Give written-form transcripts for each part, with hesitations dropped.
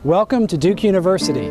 Welcome to Duke University.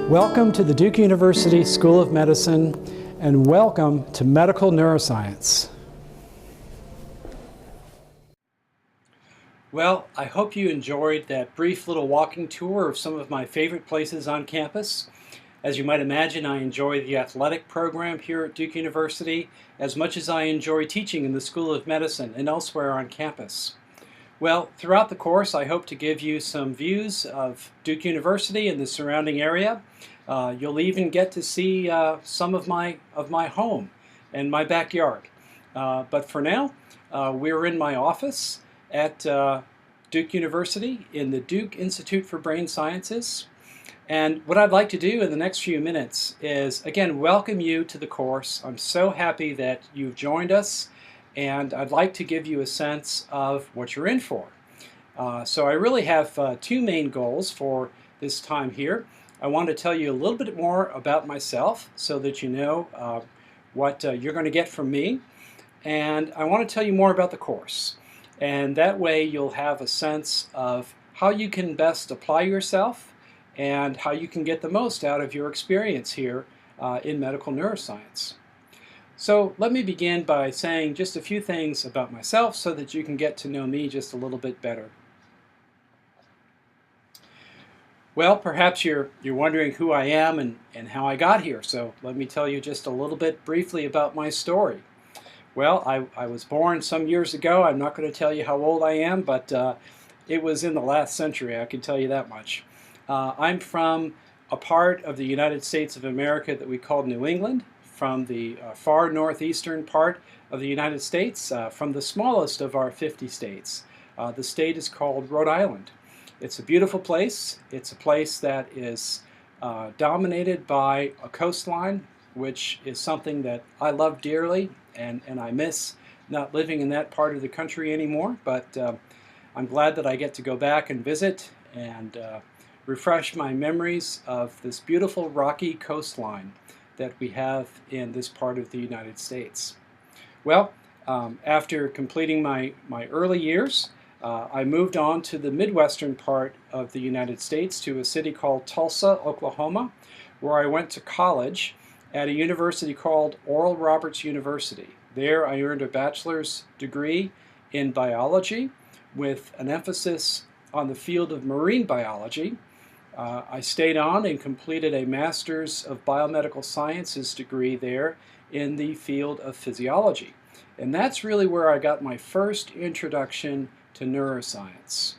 Welcome to the Duke University School of Medicine, and welcome to Medical Neuroscience. Well, I hope you enjoyed that brief little walking tour of some of my favorite places on campus. As you might imagine, I enjoy the athletic program here at Duke University as much as I enjoy teaching in the School of Medicine and elsewhere on campus. Well, throughout the course, I hope to give you some views of Duke University and the surrounding area. You'll even get to see some of my home and my backyard. But for now, we're in my office at Duke University in the Duke Institute for Brain Sciences. And what I'd like to do in the next few minutes is, again, welcome you to the course. I'm so happy that you've joined us, and I'd like to give you a sense of what you're in for. So I really have two main goals for this time here. I want to tell you a little bit more about myself so that you know what you're going to get from me. And I want to tell you more about the course. And that way you'll have a sense of how you can best apply yourself and how you can get the most out of your experience here in medical neuroscience. So let me begin by saying just a few things about myself so that you can get to know me just a little bit better. Well, perhaps you're wondering who I am and how I got here, so let me tell you just a little bit briefly about my story. Well, I was born some years ago. I'm not going to tell you how old I am, but it was in the last century, I can tell you that much. I'm from a part of the United States of America that we call New England, from the far northeastern part of the United States, from the smallest of our 50 states. The state is called Rhode Island. It's a beautiful place. It's a place that is dominated by a coastline, which is something that I love dearly, and I miss not living in that part of the country anymore, but I'm glad that I get to go back and visit and refresh my memories of this beautiful rocky coastline that we have in this part of the United States. Well, after completing my early years, I moved on to the Midwestern part of the United States to a city called Tulsa, Oklahoma, where I went to college at a university called Oral Roberts University. There I earned a bachelor's degree in biology with an emphasis on the field of marine biology. I stayed on and completed a Master's of Biomedical Sciences degree there in the field of physiology. And that's really where I got my first introduction to neuroscience.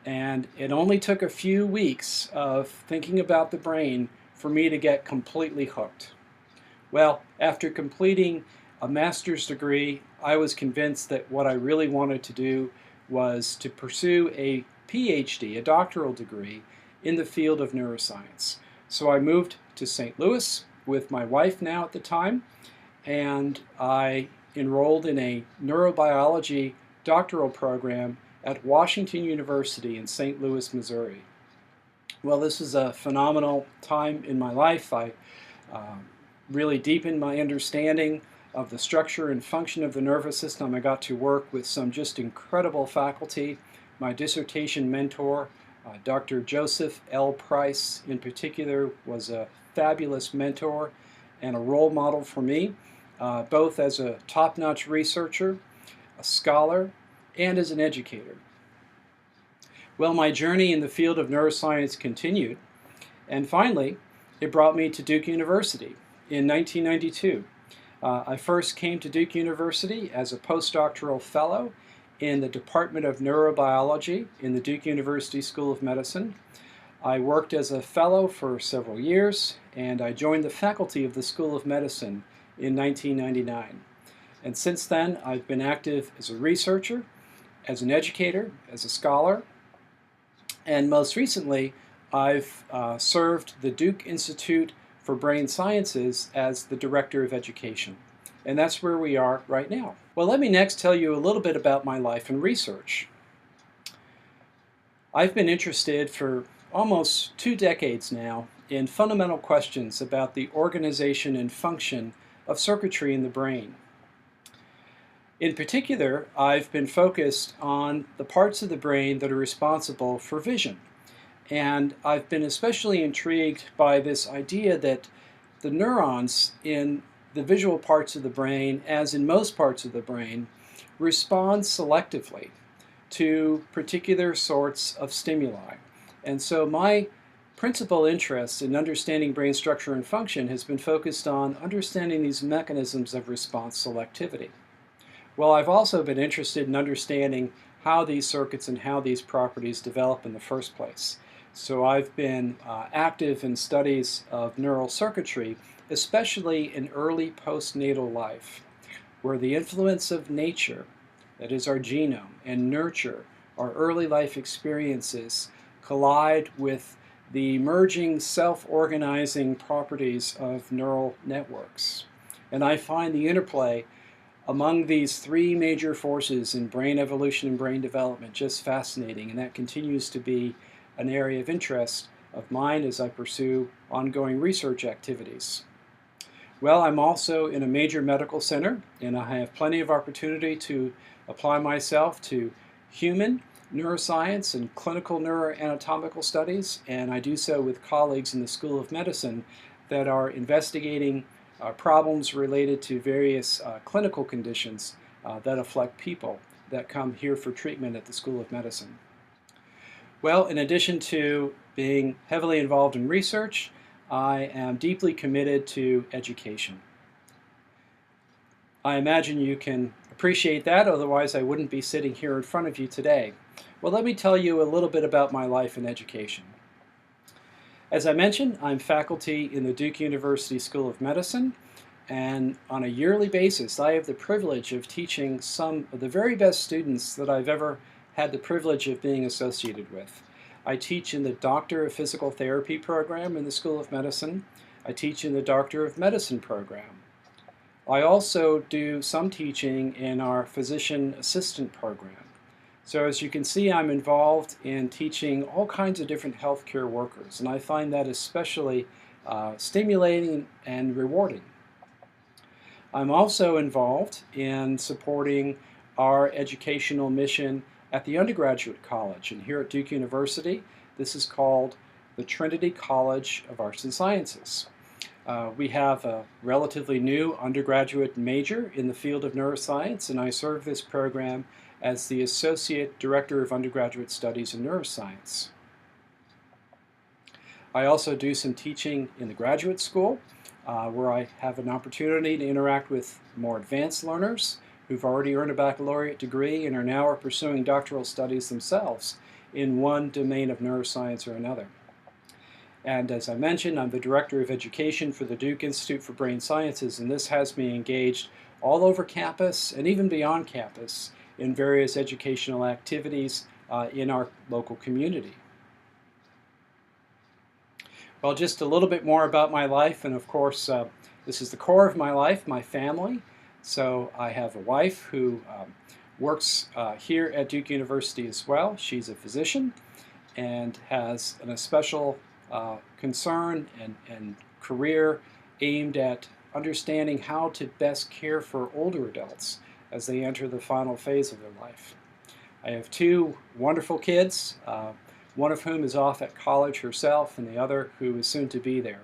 And it only took a few weeks of thinking about the brain for me to get completely hooked. Well, after completing a master's degree, I was convinced that what I really wanted to do was to pursue a PhD, a doctoral degree, in the field of neuroscience. So I moved to St. Louis with my wife now at the time, and I enrolled in a neurobiology doctoral program at Washington University in St. Louis, Missouri. Well, this was a phenomenal time in my life. I really deepened my understanding of the structure and function of the nervous system. I got to work with some just incredible faculty. My dissertation mentor, Dr. Joseph L. Price in particular, was a fabulous mentor and a role model for me, both as a top-notch researcher, a scholar, and as an educator. Well, my journey in the field of neuroscience continued, and finally, it brought me to Duke University in 1992. I first came to Duke University as a postdoctoral fellow in the Department of Neurobiology in the Duke University School of Medicine. I worked as a fellow for several years, and I joined the faculty of the School of Medicine in 1999. And since then, I've been active as a researcher, as an educator, as a scholar, and most recently, I've served the Duke Institute for Brain Sciences as the Director of Education. And that's where we are right now. Well, let me next tell you a little bit about my life and research. I've been interested for almost 2 decades now in fundamental questions about the organization and function of circuitry in the brain. In particular, I've been focused on the parts of the brain that are responsible for vision. And I've been especially intrigued by this idea that the neurons in the visual parts of the brain, as in most parts of the brain, respond selectively to particular sorts of stimuli. And so my principal interest in understanding brain structure and function has been focused on understanding these mechanisms of response selectivity. Well, I've also been interested in understanding how these circuits and how these properties develop in the first place. So I've been active in studies of neural circuitry, especially in early postnatal life, where the influence of nature, that is our genome, and nurture, our early life experiences, collide with the emerging self-organizing properties of neural networks. And I find the interplay among these 3 major forces in brain evolution and brain development just fascinating, and that continues to be an area of interest of mine as I pursue ongoing research activities. Well, I'm also in a major medical center, and I have plenty of opportunity to apply myself to human neuroscience and clinical neuroanatomical studies, and I do so with colleagues in the School of Medicine that are investigating problems related to various clinical conditions that affect people that come here for treatment at the School of Medicine. Well, in addition to being heavily involved in research, I am deeply committed to education. I imagine you can appreciate that, otherwise I wouldn't be sitting here in front of you today. Well, let me tell you a little bit about my life in education. As I mentioned, I'm faculty in the Duke University School of Medicine, and on a yearly basis I have the privilege of teaching some of the very best students that I've ever had the privilege of being associated with. I teach in the Doctor of Physical Therapy program in the School of Medicine. I teach in the Doctor of Medicine program. I also do some teaching in our Physician Assistant program. So as you can see, I'm involved in teaching all kinds of different healthcare workers, and I find that especially stimulating and rewarding. I'm also involved in supporting our educational mission at the undergraduate college, and here at Duke University this is called the Trinity College of Arts and Sciences. We have a relatively new undergraduate major in the field of neuroscience, and I serve this program as the Associate Director of Undergraduate Studies in Neuroscience. I also do some teaching in the graduate school, where I have an opportunity to interact with more advanced learners who've already earned a baccalaureate degree and are now pursuing doctoral studies themselves in one domain of neuroscience or another. And as I mentioned, I'm the Director of Education for the Duke Institute for Brain Sciences, and this has me engaged all over campus and even beyond campus in various educational activities in our local community. Well, just a little bit more about my life, and of course this is the core of my life, my family. So I have a wife who works here at Duke University as well. She's a physician and has a special concern and career aimed at understanding how to best care for older adults as they enter the final phase of their life. I have two wonderful kids, one of whom is off at college herself and the other who is soon to be there.